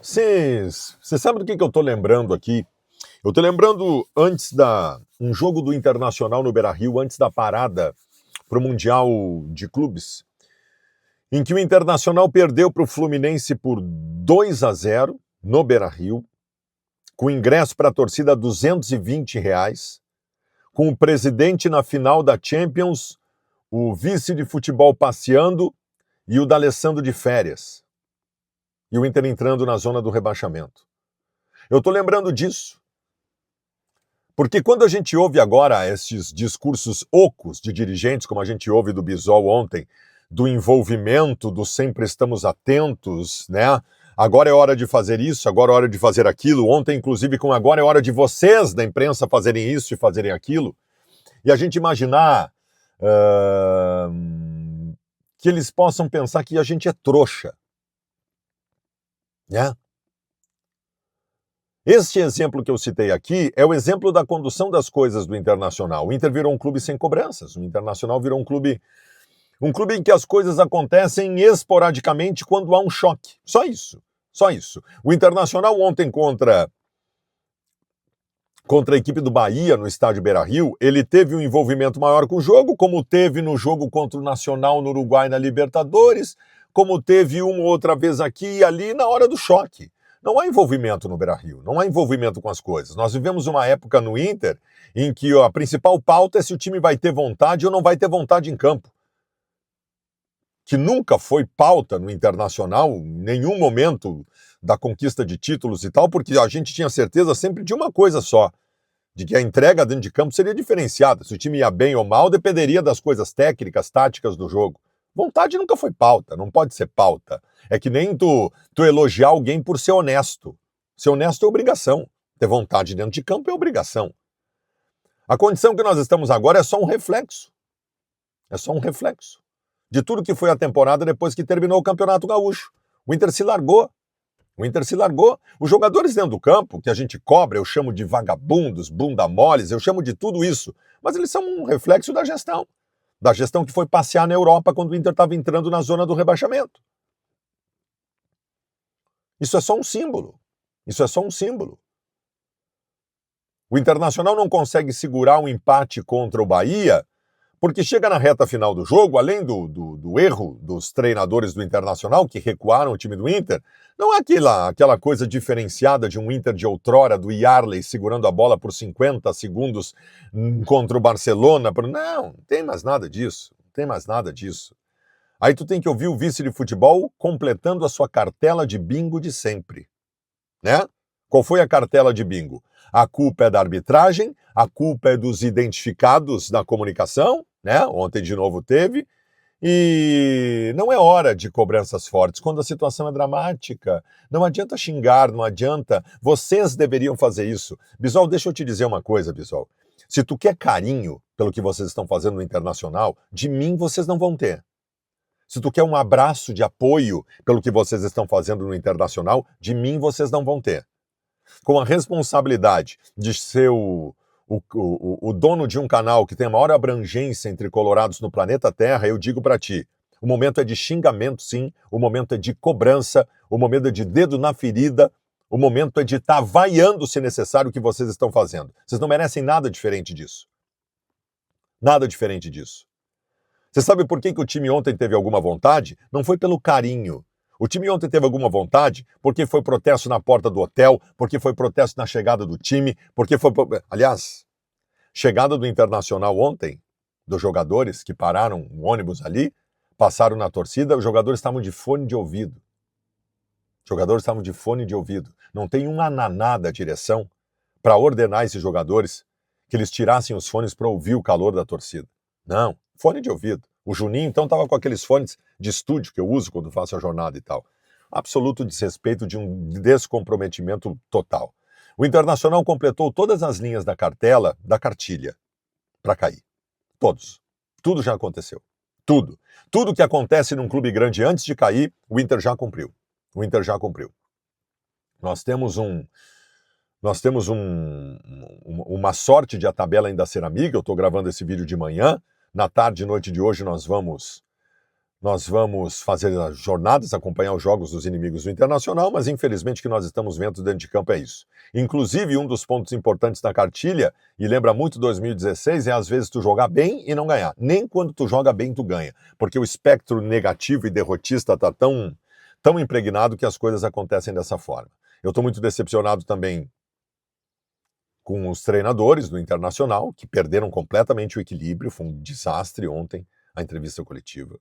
Você sabe do que eu tô lembrando aqui? Eu tô lembrando um jogo do Internacional no Beira-Rio, antes da parada pro Mundial de Clubes, em que o Internacional perdeu para o Fluminense por 2-0 no Beira-Rio, com ingresso para a torcida a R$ 220, com o presidente na final da Champions, o vice de futebol passeando e o D'Alessandro de férias. E o Inter entrando na zona do rebaixamento. Eu tô lembrando disso, porque quando a gente ouve agora esses discursos ocos de dirigentes, como a gente ouve do Bisol ontem, do envolvimento, do sempre estamos atentos, né? Agora é hora de fazer isso, agora é hora de fazer aquilo. Ontem, inclusive, com agora é hora de vocês, da imprensa, fazerem isso e fazerem aquilo. E a gente imaginar que eles possam pensar que a gente é trouxa, né? Este exemplo que eu citei aqui é o exemplo da condução das coisas do Internacional. O Inter virou um clube sem cobranças. O Internacional virou um clube em que as coisas acontecem esporadicamente quando há um choque. Só isso. Só isso. O Internacional ontem contra a equipe do Bahia no estádio Beira-Rio, ele teve um envolvimento maior com o jogo, como teve no jogo contra o Nacional no Uruguai na Libertadores, como teve uma ou outra vez aqui e ali na hora do choque. Não há envolvimento no Beira-Rio, não há envolvimento com as coisas. Nós vivemos uma época no Inter em que a principal pauta é se o time vai ter vontade ou não vai ter vontade em campo. Que nunca foi pauta no Internacional, em nenhum momento da conquista de títulos e tal, porque a gente tinha certeza sempre de uma coisa só, de que a entrega dentro de campo seria diferenciada. Se o time ia bem ou mal, dependeria das coisas técnicas, táticas do jogo. Vontade nunca foi pauta, não pode ser pauta. É que nem tu elogiar alguém por ser honesto. Ser honesto é obrigação. Ter vontade dentro de campo é obrigação. A condição que nós estamos agora é só um reflexo. É só um reflexo de tudo que foi a temporada depois que terminou o Campeonato Gaúcho. O Inter se largou. O Inter se largou. Os jogadores dentro do campo, que a gente cobra, eu chamo de vagabundos, bunda moles, eu chamo de tudo isso. Mas eles são um reflexo da gestão. Da gestão que foi passear na Europa quando o Inter estava entrando na zona do rebaixamento. Isso é só um símbolo. Isso é só um símbolo. O Internacional não consegue segurar um empate contra o Bahia, porque chega na reta final do jogo, além do erro dos treinadores do Internacional, que recuaram o time do Inter, não é aquela coisa diferenciada de um Inter de outrora, do Yarley segurando a bola por 50 segundos contra o Barcelona. Não tem mais nada disso. Não tem mais nada disso. Aí tu tem que ouvir o vice de futebol completando a sua cartela de bingo de sempre, né? Qual foi a cartela de bingo? A culpa é da arbitragem, a culpa é dos identificados da comunicação, né? Ontem de novo teve. E não é hora de cobranças fortes quando a situação é dramática. Não adianta xingar, não adianta. Vocês deveriam fazer isso. Bisol, deixa eu te dizer uma coisa, Bisol. Se tu quer carinho pelo que vocês estão fazendo no Internacional, de mim vocês não vão ter. Se tu quer um abraço de apoio pelo que vocês estão fazendo no Internacional, de mim vocês não vão ter. Com a responsabilidade de ser o dono de um canal que tem a maior abrangência entre colorados no planeta Terra, eu digo para ti, o momento é de xingamento, sim, o momento é de cobrança, o momento é de dedo na ferida, o momento é de estar vaiando, se necessário, o que vocês estão fazendo. Vocês não merecem nada diferente disso. Nada diferente disso. Você sabe por que o time ontem teve alguma vontade? Não foi pelo carinho. O time ontem teve alguma vontade porque foi protesto na porta do hotel, porque foi protesto na chegada do time, porque foi... Aliás, chegada do Internacional ontem, dos jogadores que pararam o ônibus ali, passaram na torcida, os jogadores estavam de fone de ouvido. Os jogadores estavam de fone de ouvido. Não tem um ananá da direção para ordenar esses jogadores que eles tirassem os fones para ouvir o calor da torcida. Não, fone de ouvido. O Juninho, então, estava com aqueles fones de estúdio que eu uso quando faço a jornada e tal. Absoluto desrespeito, de um descomprometimento total. O Internacional completou todas as linhas da cartela, da cartilha, para cair. Todos. Tudo já aconteceu. Tudo. Tudo que acontece num clube grande antes de cair, o Inter já cumpriu. O Inter já cumpriu. Nós temos uma sorte de a tabela ainda ser amiga. Eu estou gravando esse vídeo de manhã. Na tarde e noite de hoje nós vamos Nós vamos fazer as jornadas, acompanhar os jogos dos inimigos do Internacional, mas infelizmente o que nós estamos vendo dentro de campo é isso. Inclusive, um dos pontos importantes da cartilha, e lembra muito 2016, é às vezes tu jogar bem e não ganhar. Nem quando tu joga bem tu ganha, porque o espectro negativo e derrotista está tão impregnado que as coisas acontecem dessa forma. Eu estou muito decepcionado também com os treinadores do Internacional, que perderam completamente o equilíbrio. Foi um desastre ontem a entrevista coletiva.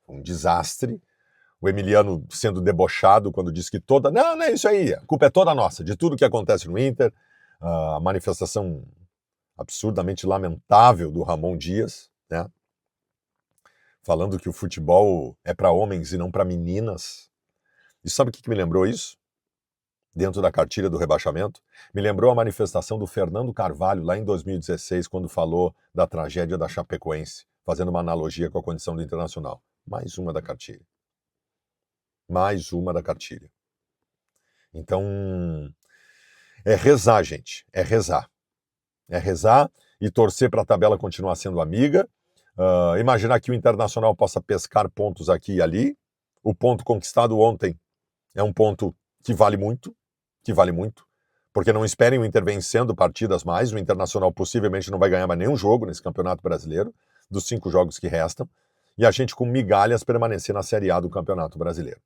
Um desastre. O Emiliano sendo debochado quando disse que toda... Não é isso aí, a culpa é toda nossa, de tudo que acontece no Inter. A manifestação absurdamente lamentável do Ramon Dias, né? Falando que o futebol é para homens e não para meninas. E sabe o que me lembrou isso? Dentro da cartilha do rebaixamento? Me lembrou a manifestação do Fernando Carvalho lá em 2016, quando falou da tragédia da Chapecoense, fazendo uma analogia com a condição do Internacional. Mais uma da cartilha. Mais uma da cartilha. Então, é rezar, gente. É rezar. É rezar e torcer para a tabela continuar sendo amiga. Imaginar que o Internacional possa pescar pontos aqui e ali. O ponto conquistado ontem é um ponto que vale muito. Porque não esperem o Inter vencendo partidas mais. O Internacional possivelmente não vai ganhar mais nenhum jogo nesse Campeonato Brasileiro, dos 5 jogos que restam. E a gente com migalhas permanecer na Série A do Campeonato Brasileiro.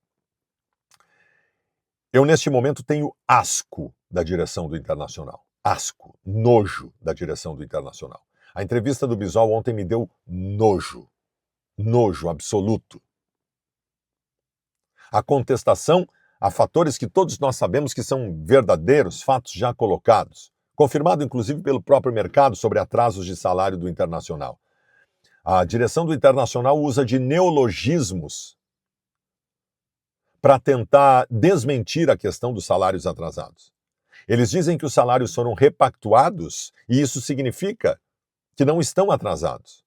Eu, neste momento, tenho asco da direção do Internacional. Asco, nojo da direção do Internacional. A entrevista do Bisol ontem me deu nojo. Nojo absoluto. A contestação a fatores que todos nós sabemos que são verdadeiros, fatos já colocados. Confirmado, inclusive, pelo próprio mercado sobre atrasos de salário do Internacional. A direção do Internacional usa de neologismos para tentar desmentir a questão dos salários atrasados. Eles dizem que os salários foram repactuados e isso significa que não estão atrasados.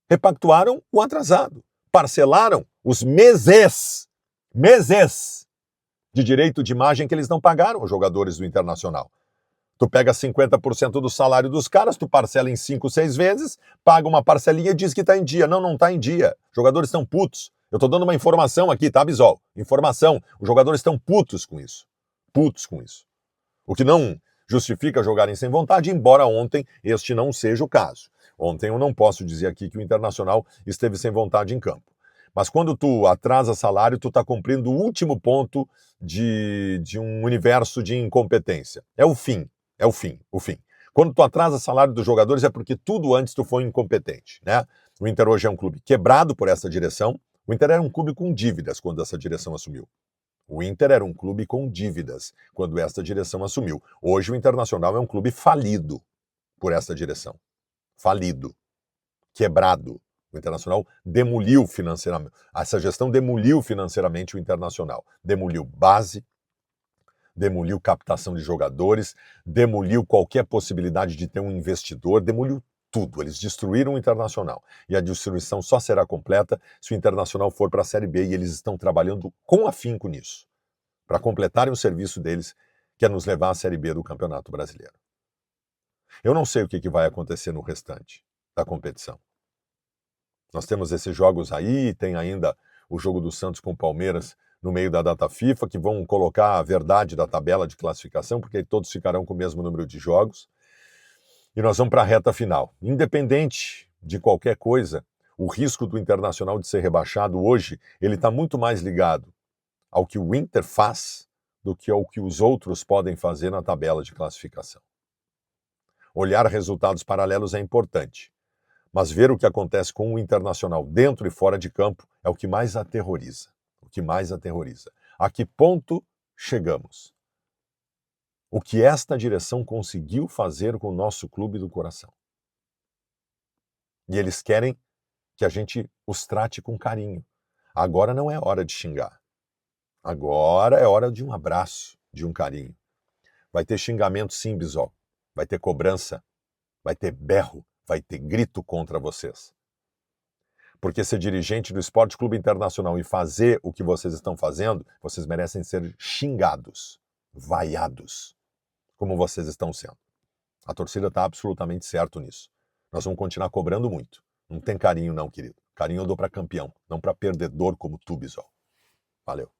Repactuaram o atrasado. Parcelaram os meses de direito de imagem que eles não pagaram aos jogadores do Internacional. Tu pega 50% do salário dos caras, tu parcela em 5, 6 vezes, paga uma parcelinha e diz que está em dia. Não está em dia. Os jogadores estão putos. Eu estou dando uma informação aqui, tá, Bisol? Informação. Os jogadores estão putos com isso. Putos com isso. O que não justifica jogarem sem vontade, embora ontem este não seja o caso. Ontem eu não posso dizer aqui que o Internacional esteve sem vontade em campo. Mas quando tu atrasa salário, tu está cumprindo o último ponto de um universo de incompetência. É o fim. Quando tu atrasa salário dos jogadores é porque tudo antes tu foi incompetente, né? O Inter hoje é um clube quebrado por essa direção. O Inter era um clube com dívidas quando essa direção assumiu. O Inter era um clube com dívidas quando esta direção assumiu. Hoje o Internacional é um clube falido por essa direção. Falido. Quebrado. O Internacional demoliu financeiramente. Essa gestão demoliu financeiramente o Internacional. Demoliu base, demoliu captação de jogadores, demoliu qualquer possibilidade de ter um investidor, demoliu tudo. Eles destruíram o Internacional. E a destruição só será completa se o Internacional for para a Série B, e eles estão trabalhando com afinco nisso, para completarem o serviço deles, que é nos levar à Série B do Campeonato Brasileiro. Eu não sei o que vai acontecer no restante da competição. Nós temos esses jogos aí, tem ainda o jogo do Santos com o Palmeiras no meio da data FIFA, que vão colocar a verdade da tabela de classificação, porque todos ficarão com o mesmo número de jogos. E nós vamos para a reta final. Independente de qualquer coisa, o risco do Internacional de ser rebaixado hoje, ele está muito mais ligado ao que o Inter faz do que ao que os outros podem fazer na tabela de classificação. Olhar resultados paralelos é importante. Mas ver o que acontece com o Internacional dentro e fora de campo é o que mais aterroriza. O que mais aterroriza. A que ponto chegamos? O que esta direção conseguiu fazer com o nosso clube do coração? E eles querem que a gente os trate com carinho. Agora não é hora de xingar. Agora é hora de um abraço, de um carinho. Vai ter xingamento sim, Bisol. Vai ter cobrança. Vai ter berro. Vai ter grito contra vocês. Porque ser dirigente do Esporte Clube Internacional e fazer o que vocês estão fazendo, vocês merecem ser xingados, vaiados, como vocês estão sendo. A torcida está absolutamente certo nisso. Nós vamos continuar cobrando muito. Não tem carinho não, querido. Carinho eu dou para campeão, não para perdedor como tu, Bisol. Valeu.